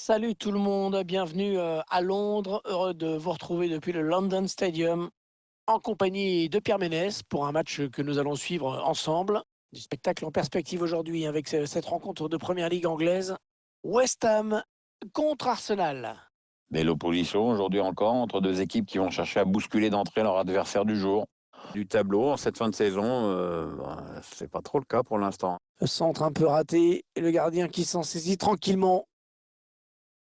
Salut tout le monde, bienvenue à Londres. Heureux de vous retrouver depuis le London Stadium en compagnie de Pierre Ménès pour un match que nous allons suivre ensemble. Du spectacle en perspective aujourd'hui avec cette rencontre de Première Ligue anglaise. West Ham contre Arsenal. Belle opposition aujourd'hui encore entre deux équipes qui vont chercher à bousculer d'entrée leur adversaire du jour. Du tableau en cette fin de saison, c'est pas trop le cas pour l'instant. Le centre un peu raté et le gardien qui s'en saisit tranquillement.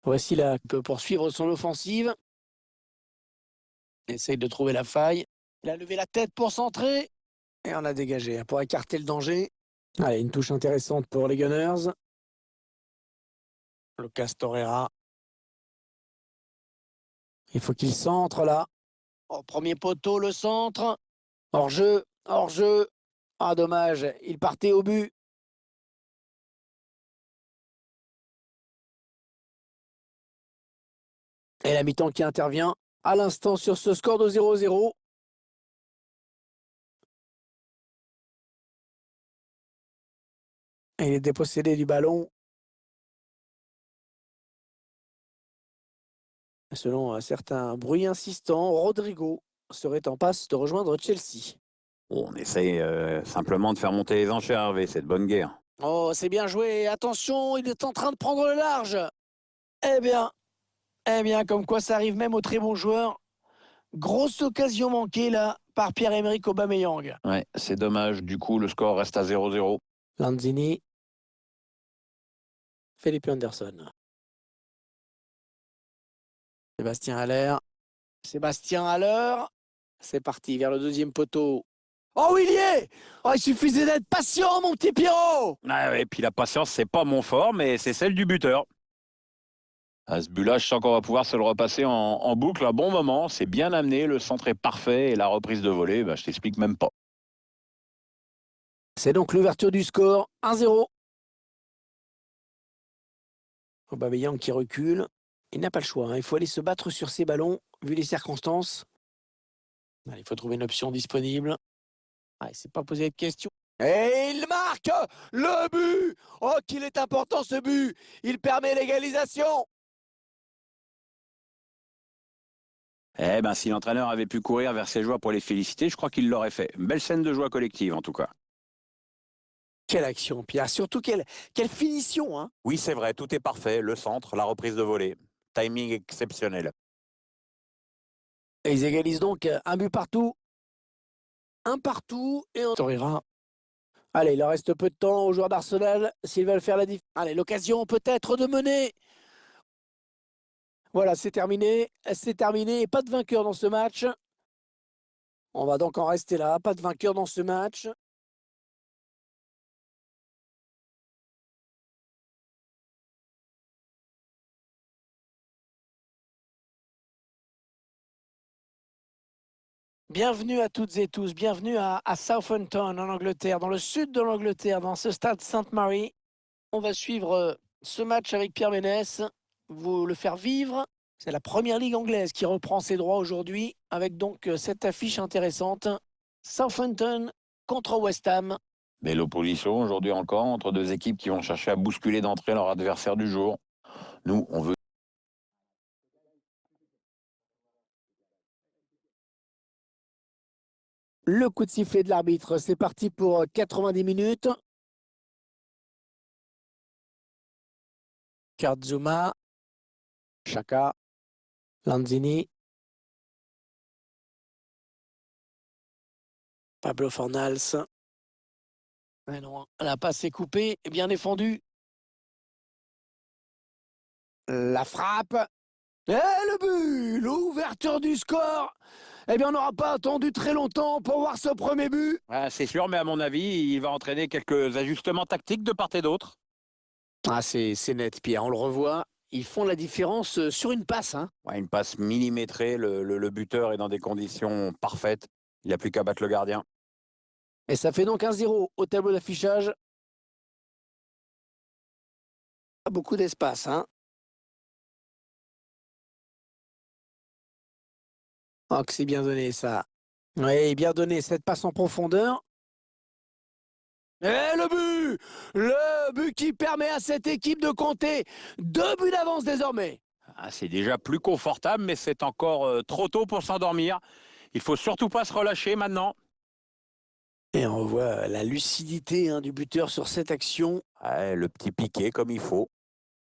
Voici là peut poursuivre son offensive. Essaye de trouver la faille. Il a levé la tête pour centrer. Et on a dégagé pour écarter le danger. Allez, une touche intéressante pour les Gunners. Lucas Torreira. Il faut qu'il centre là. Au premier poteau, le centre. Hors-jeu, hors-jeu. Ah, dommage, il partait au but. Et la mi-temps qui intervient à l'instant sur ce score de 0-0. Et il est dépossédé du ballon. Selon certains bruits insistants, Rodrigo serait en passe de rejoindre Chelsea. On essaye simplement de faire monter les enchères, Hervé, c'est de bonne guerre. Oh, c'est bien joué. Attention, il est en train de prendre le large. Eh bien, comme quoi ça arrive même aux très bons joueurs. Grosse occasion manquée là par Pierre-Emerick Aubameyang. Ouais, c'est dommage, du coup le score reste à 0-0. Lanzini. Felipe Anderson. Sébastien Haller. Sébastien Haller. C'est parti vers le deuxième poteau. Oh, il y est. Oh, il suffisait d'être patient, mon petit Pierrot. Ah ouais, et puis la patience, c'est pas mon fort, mais c'est celle du buteur. À ce but-là, je sens qu'on va pouvoir se le repasser en boucle un bon moment. C'est bien amené, le centre est parfait et la reprise de volée, je t'explique même pas. C'est donc l'ouverture du score. 1-0. Aubameyang qui recule. Il n'a pas le choix, hein. Il faut aller se battre sur ses ballons, vu les circonstances. Allez, il faut trouver une option disponible. Ah, il ne s'est pas posé de questions. Et il marque le but. Oh, qu'il est important ce but. Il permet l'égalisation. Eh ben, si l'entraîneur avait pu courir vers ses joueurs pour les féliciter, je crois qu'il l'aurait fait. Belle scène de joie collective, en tout cas. Quelle action, Pierre. Surtout quelle finition, hein. Oui, c'est vrai, tout est parfait. Le centre, la reprise de volée. Timing exceptionnel. Et ils égalisent donc un but partout. Un partout et on Torreira. Allez, il leur reste peu de temps aux joueurs d'Arsenal s'ils veulent faire la différence. Allez, l'occasion peut-être de mener. Voilà, c'est terminé. C'est terminé. Pas de vainqueur dans ce match. On va donc en rester là. Pas de vainqueur dans ce match. Bienvenue à toutes et tous. Bienvenue à Southampton, en Angleterre, dans le sud de l'Angleterre, dans ce stade Sainte-Marie. On va suivre ce match avec Pierre Ménès, vous le faire vivre. C'est la première ligue anglaise qui reprend ses droits aujourd'hui, avec donc cette affiche intéressante. Southampton contre West Ham. Belle opposition aujourd'hui encore entre deux équipes qui vont chercher à bousculer d'entrée leur adversaire du jour. Nous, on veut. Le coup de sifflet de l'arbitre, c'est parti pour 90 minutes. Kazuma, Chaka, Lanzini, Pablo Fornals. Mais non, la passe est coupée et bien défendue. La frappe. Et le but, l'ouverture du score. Eh bien, on n'aura pas attendu très longtemps pour voir ce premier but. Ah, c'est sûr, mais à mon avis, il va entraîner quelques ajustements tactiques de part et d'autre. Ah, c'est net, Pierre, on le revoit. Ils font la différence sur une passe, hein. Ouais, une passe millimétrée, le buteur est dans des conditions parfaites. Il n'a plus qu'à battre le gardien. Et ça fait donc 1-0 au tableau d'affichage. Pas beaucoup d'espace, hein. Oh, que c'est bien donné, ça. Oui, bien donné, cette passe en profondeur. Et le but! Le but qui permet à cette équipe de compter 2 buts d'avance désormais. Ah, c'est déjà plus confortable, mais c'est encore trop tôt pour s'endormir. Il faut surtout pas se relâcher maintenant. Et on voit la lucidité du buteur sur cette action. Ouais, le petit piqué comme il faut.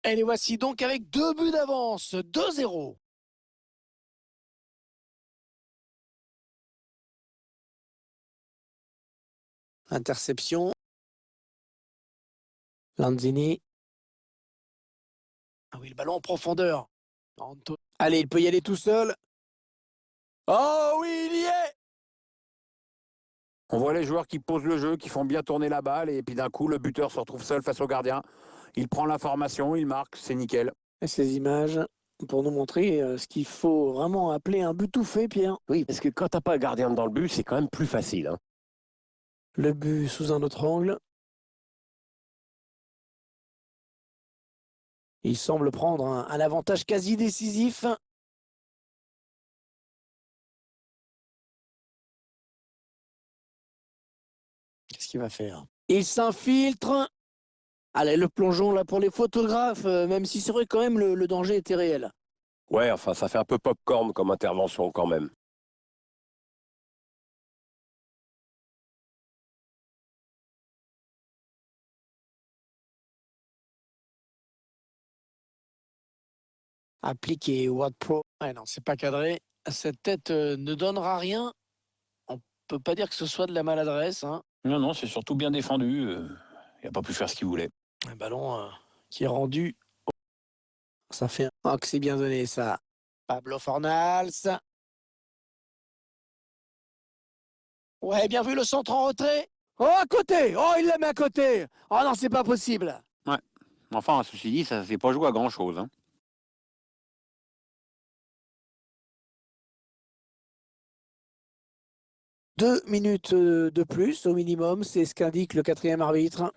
Et les voici donc avec 2 buts d'avance, 2-0. Interception. Lanzini. Ah oui, le ballon en profondeur. Allez, il peut y aller tout seul. Oh oui, il y est! On voit les joueurs qui posent le jeu, qui font bien tourner la balle, et puis d'un coup, le buteur se retrouve seul face au gardien. Il prend l'information, il marque, c'est nickel. Et ces images pour nous montrer ce qu'il faut vraiment appeler un but tout fait, Pierre. Oui, parce que quand t'as pas un gardien dans le but, c'est quand même plus facile. Hein. Le but sous un autre angle. Il semble prendre un avantage quasi décisif. Qu'est-ce qu'il va faire? Il s'infiltre. Allez, le plongeon là pour les photographes, même si c'est vrai quand même le danger était réel. Ouais, enfin, ça fait un peu pop-corn comme intervention quand même. Appliqué Watt Pro. Ouais, non, c'est pas cadré. Cette tête ne donnera rien. On peut pas dire que ce soit de la maladresse. Non, non, c'est surtout bien défendu. Il n'a pas pu faire ce qu'il voulait. Un ballon qui est rendu. Ça fait un que c'est bien donné, ça. Pablo Fornals. Ouais, bien vu le centre en retrait. Oh, à côté! Oh, il la met à côté! Oh non, c'est pas possible! Ouais. Enfin, ceci dit, ça ne fait pas jouer à grand-chose. Hein. 2 minutes de plus au minimum, c'est ce qu'indique le quatrième arbitre.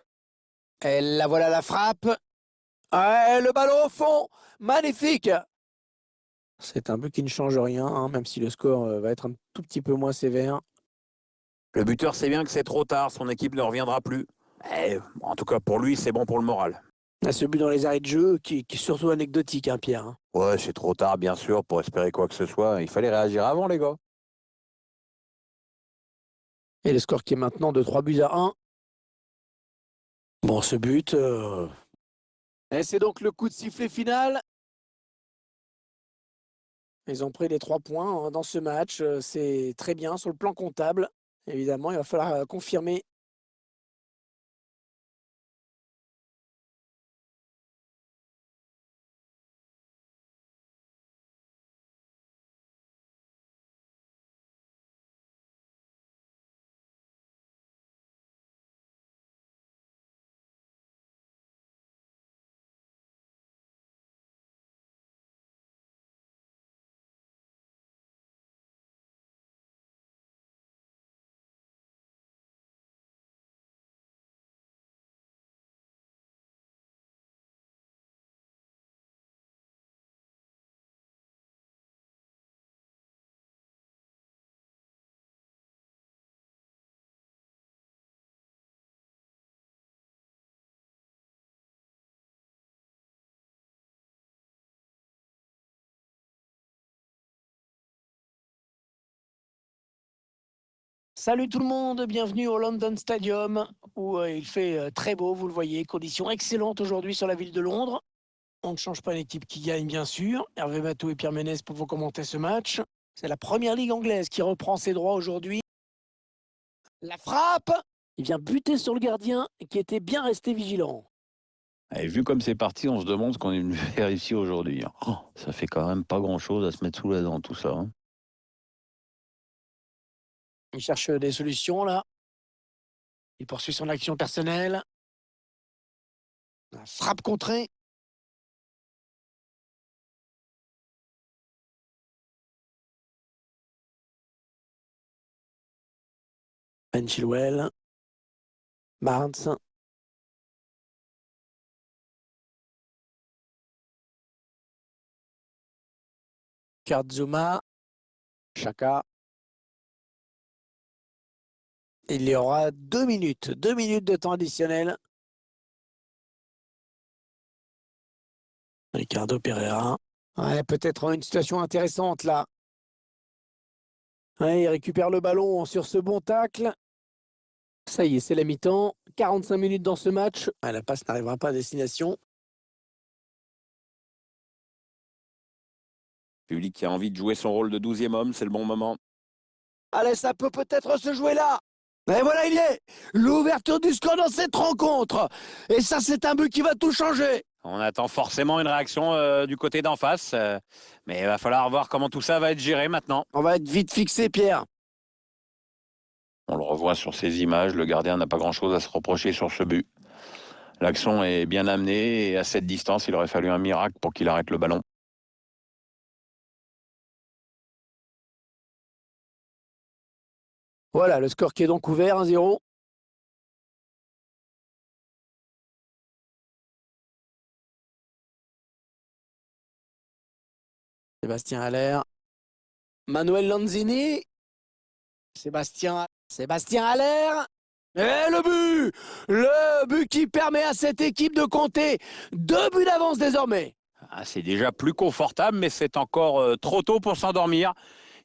Et la voilà la frappe. Ouais, le ballon au fond! Magnifique! C'est un but qui ne change rien, même si le score va être un tout petit peu moins sévère. Le buteur sait bien que c'est trop tard, son équipe ne reviendra plus. En tout cas, pour lui, c'est bon pour le moral. Ce but dans les arrêts de jeu qui est surtout anecdotique, Pierre. Ouais, c'est trop tard, bien sûr, pour espérer quoi que ce soit. Il fallait réagir avant, les gars. Et le score qui est maintenant de 3-1. Bon, ce but... Et c'est donc le coup de sifflet final. Ils ont pris les 3 points dans ce match. C'est très bien sur le plan comptable. Évidemment, il va falloir confirmer. Salut tout le monde, bienvenue au London Stadium où il fait très beau, vous le voyez, conditions excellentes aujourd'hui sur la ville de Londres. On ne change pas l'équipe qui gagne bien sûr. Hervé Matou et Pierre Ménès pour vous commenter ce match. C'est la première ligue anglaise qui reprend ses droits aujourd'hui. La frappe! Il vient buter sur le gardien qui était bien resté vigilant. Et vu comme c'est parti, on se demande ce qu'on est venu faire ici aujourd'hui. Oh, ça fait quand même pas grand-chose à se mettre sous la dent, tout ça. Hein. Il cherche des solutions là. Il poursuit son action personnelle. La frappe contrée. Ben Chilwell. Barnes. Kurt Zouma. Chaka. Il y aura 2 minutes. 2 minutes de temps additionnel. Ricardo Pereira. Ouais, peut-être une situation intéressante là. Ouais, il récupère le ballon sur ce bon tacle. Ça y est, c'est la mi-temps. 45 minutes dans ce match. Ouais, la passe n'arrivera pas à destination. Public qui a envie de jouer son rôle de 12e homme, c'est le bon moment. Allez, ça peut peut-être se jouer là. Et voilà, il y est. L'ouverture du score dans cette rencontre. Et ça, c'est un but qui va tout changer. On attend forcément une réaction du côté d'en face, mais il va falloir voir comment tout ça va être géré maintenant. On va être vite fixé, Pierre. On le revoit sur ces images, le gardien n'a pas grand-chose à se reprocher sur ce but. L'action est bien amenée et à cette distance, il aurait fallu un miracle pour qu'il arrête le ballon. Voilà, le score qui est donc ouvert, 1-0. Sébastien Haller. Manuel Lanzini. Sébastien Haller. Et le but! Le but qui permet à cette équipe de compter 2 buts d'avance désormais. Ah, c'est déjà plus confortable, mais c'est encore trop tôt pour s'endormir.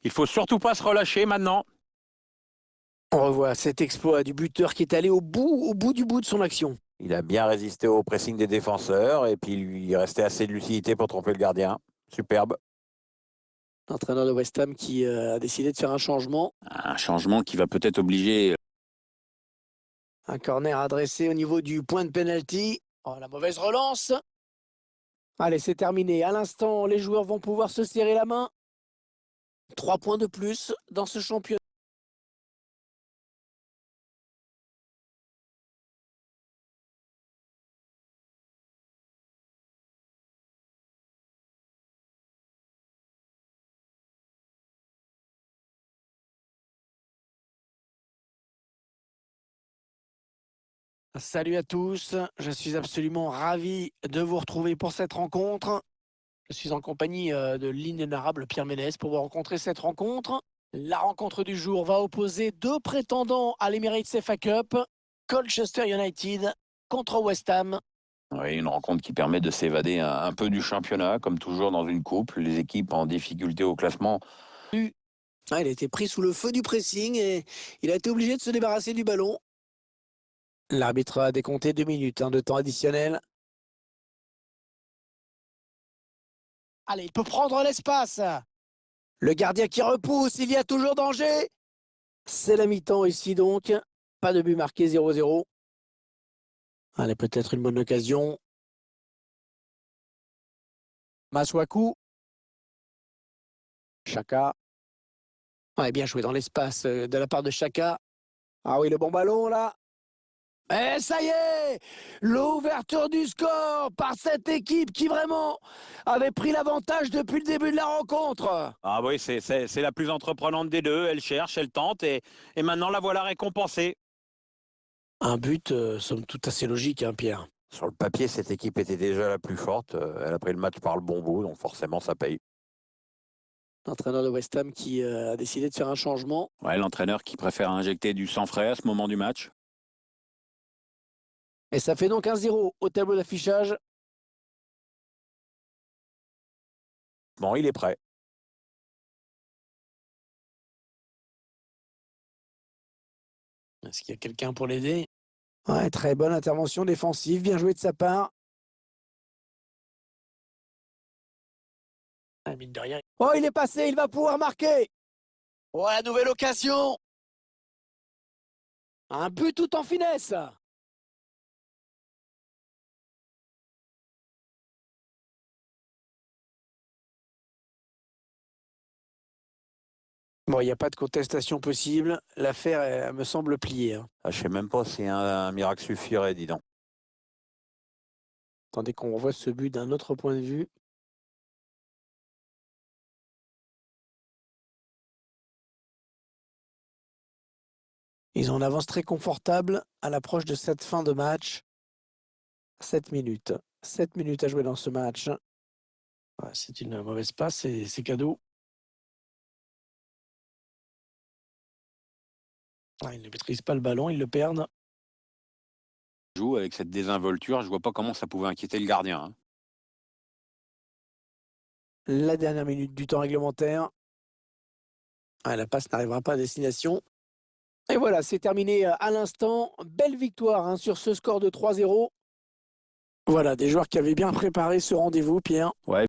Il faut surtout pas se relâcher maintenant. On revoit cet exploit du buteur qui est allé au bout du bout de son action. Il a bien résisté au pressing des défenseurs et puis il restait assez de lucidité pour tromper le gardien. Superbe. L'entraîneur de West Ham qui a décidé de faire un changement. Un changement qui va peut-être obliger. Un corner adressé au niveau du point de pénalty. Oh, la mauvaise relance. Allez, c'est terminé. À l'instant, les joueurs vont pouvoir se serrer la main. 3 points de plus dans ce championnat. Salut à tous, je suis absolument ravi de vous retrouver pour cette rencontre. Je suis en compagnie de l'inénarrable Pierre Ménès pour vous rencontrer cette rencontre. La rencontre du jour va opposer 2 prétendants à l'Emirates FA Cup, Colchester United contre West Ham. Oui, une rencontre qui permet de s'évader un peu du championnat, comme toujours dans une coupe. Les équipes en difficulté au classement. Ah, il a été pris sous le feu du pressing et il a été obligé de se débarrasser du ballon. L'arbitre a décompté 2 minutes de temps additionnel. Allez, il peut prendre l'espace. Le gardien qui repousse, il y a toujours danger. C'est la mi-temps ici donc. Pas de but marqué, 0-0. Allez, peut-être une bonne occasion. Masuaku. Chaka. Ouais, bien joué dans l'espace de la part de Chaka. Ah oui, le bon ballon là. Et ça y est, l'ouverture du score par cette équipe qui vraiment avait pris l'avantage depuis le début de la rencontre. Ah oui, c'est la plus entreprenante des deux. Elle cherche, elle tente et maintenant la voilà récompensée. Un but, somme toute assez logique, hein, Pierre. Sur le papier, cette équipe était déjà la plus forte. Elle a pris le match par le bon bout, donc forcément ça paye. L'entraîneur de West Ham qui a décidé de faire un changement. Ouais, l'entraîneur qui préfère injecter du sang frais à ce moment du match. Et ça fait donc 1-0 au tableau d'affichage. Bon, il est prêt. Est-ce qu'il y a quelqu'un pour l'aider? Ouais, très bonne intervention défensive, bien joué de sa part. Ah, mine de rien. Oh, il est passé, il va pouvoir marquer. Oh, la nouvelle occasion. Un but tout en finesse. Bon, il n'y a pas de contestation possible. L'affaire, elle me semble pliée, hein. Ah, je sais même pas si un miracle suffirait, dis donc. Attendez qu'on revoie ce but d'un autre point de vue. Ils ont une avance très confortable à l'approche de cette fin de match. 7 minutes. 7 minutes à jouer dans ce match. Ouais, c'est une mauvaise passe, c'est cadeau. Ouais, ils ne maîtrisent pas le ballon, ils le perdent. Joue avec cette désinvolture, je vois pas comment ça pouvait inquiéter le gardien, hein. La dernière minute du temps réglementaire. Ah, la passe n'arrivera pas à destination. Et voilà, c'est terminé à l'instant. Belle victoire hein, sur ce score de 3-0. Voilà, des joueurs qui avaient bien préparé ce rendez-vous, Pierre. Ouais.